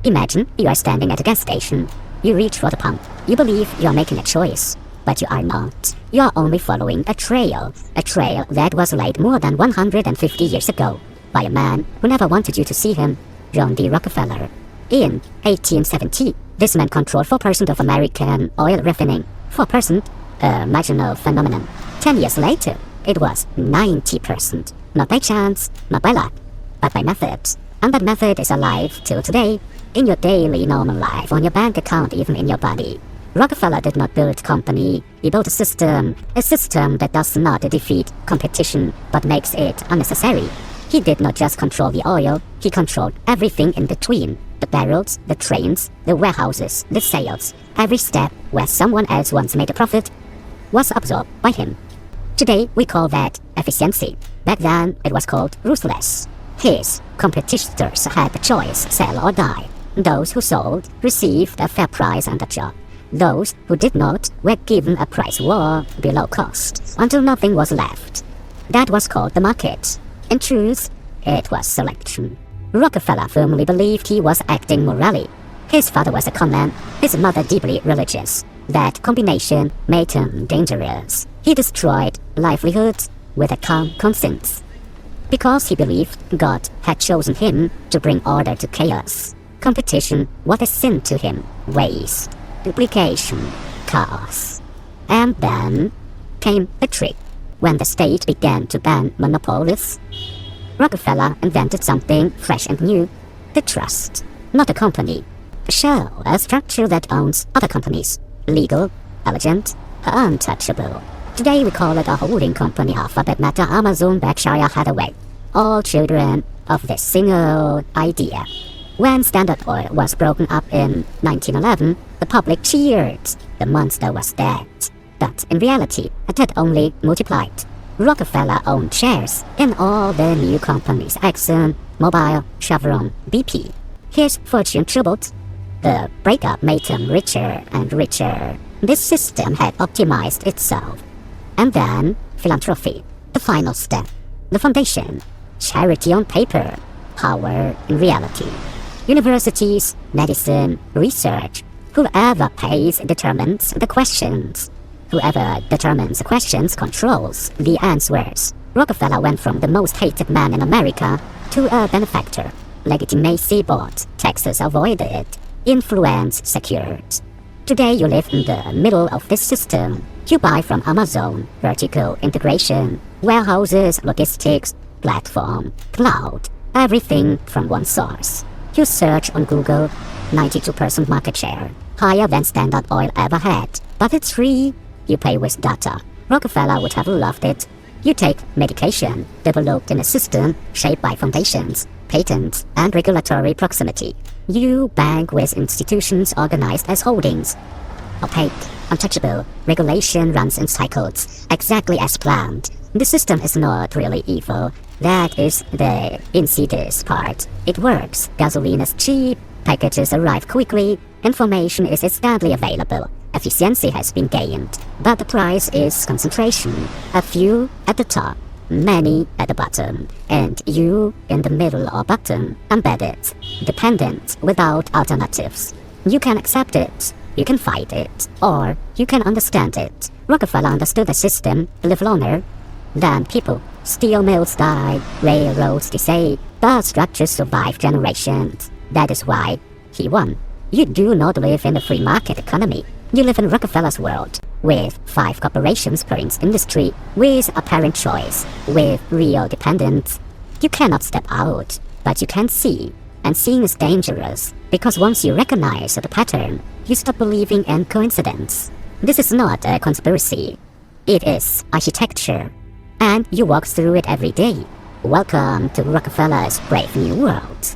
Imagine you are standing at a gas station. You reach for the pump. You believe you are making a choice, but you are not. You are only following a trail that was laid more than 150 years ago by a man who never wanted you to see him, John D. Rockefeller. In 1870, this man controlled 4% of American oil refining. 4%, a marginal phenomenon. 10 years later, it was 90%. Not by chance, not by luck, but by method. And that method is alive till today, in your daily normal life, on your bank account, even in your body. Rockefeller did not build a company, he built a system that does not defeat competition, but makes it unnecessary. He did not just control the oil, he controlled everything in between. The barrels, the trains, the warehouses, the sales. Every step where someone else once made a profit was absorbed by him. Today we call that efficiency. Back then it was called ruthless. His competitors had the choice, sell or die. Those who sold received a fair price and a job. Those who did not were given a price war below cost, until nothing was left. That was called the market. In truth, it was selection. Rockefeller firmly believed he was acting morally. His father was a conman, his mother deeply religious. That combination made him dangerous. He destroyed livelihoods with a calm conscience, because he believed God had chosen him to bring order to chaos. Competition was a sin to him, waste, duplication, chaos. And then came a trick. When the state began to ban monopolies, Rockefeller invented something fresh and new: the trust. Not a company, a shell, a structure that owns other companies. Legal, elegant, untouchable. Today we call it a holding company: Alphabet, Meta, Amazon, Berkshire Hathaway. All children of this single idea. When Standard Oil was broken up in 1911, the public cheered. The monster was dead. But in reality, it had only multiplied. Rockefeller owned shares in all the new companies: Exxon, Mobil, Chevron, BP. His fortune tripled. The breakup made him richer and richer. This system had optimized itself. And then philanthropy, the final step, the foundation. Charity on paper, power in reality. Universities, medicine, research. Whoever pays determines the questions. Whoever determines the questions controls the answers. Rockefeller went from the most hated man in America to a benefactor. Legitimacy bought, taxes avoided, influence secured. Today you live in the middle of this system. You buy from Amazon, vertical integration, warehouses, logistics, platform, cloud, everything from one source. You search on Google, 92% market share, higher than Standard Oil ever had. But it's free, you pay with data. Rockefeller would have loved it. You take medication, developed in a system shaped by foundations, patents, and regulatory proximity. You bank with institutions organized as holdings. Opaque, untouchable, regulation runs in cycles, exactly as planned. The system is not really evil. That is the insidious part. It works. Gasoline is cheap, packages arrive quickly, information is instantly available. Efficiency has been gained, but the price is concentration. A few at the top, many at the bottom, and you in the middle or bottom, embedded, dependent, without alternatives. You can accept it, you can fight it, or you can understand it. Rockefeller understood the system, live longer than people. Steel mills die, railroads decay, but structures survive generations. That is why he won. You do not live in a free market economy. You live in Rockefeller's world, with 5 corporations per industry, with apparent choice, with real dependence. You cannot step out, but you can see. And seeing is dangerous, because once you recognize the pattern, you stop believing in coincidence. This is not a conspiracy. It is architecture. And you walk through it every day. Welcome to Rockefeller's brave new world.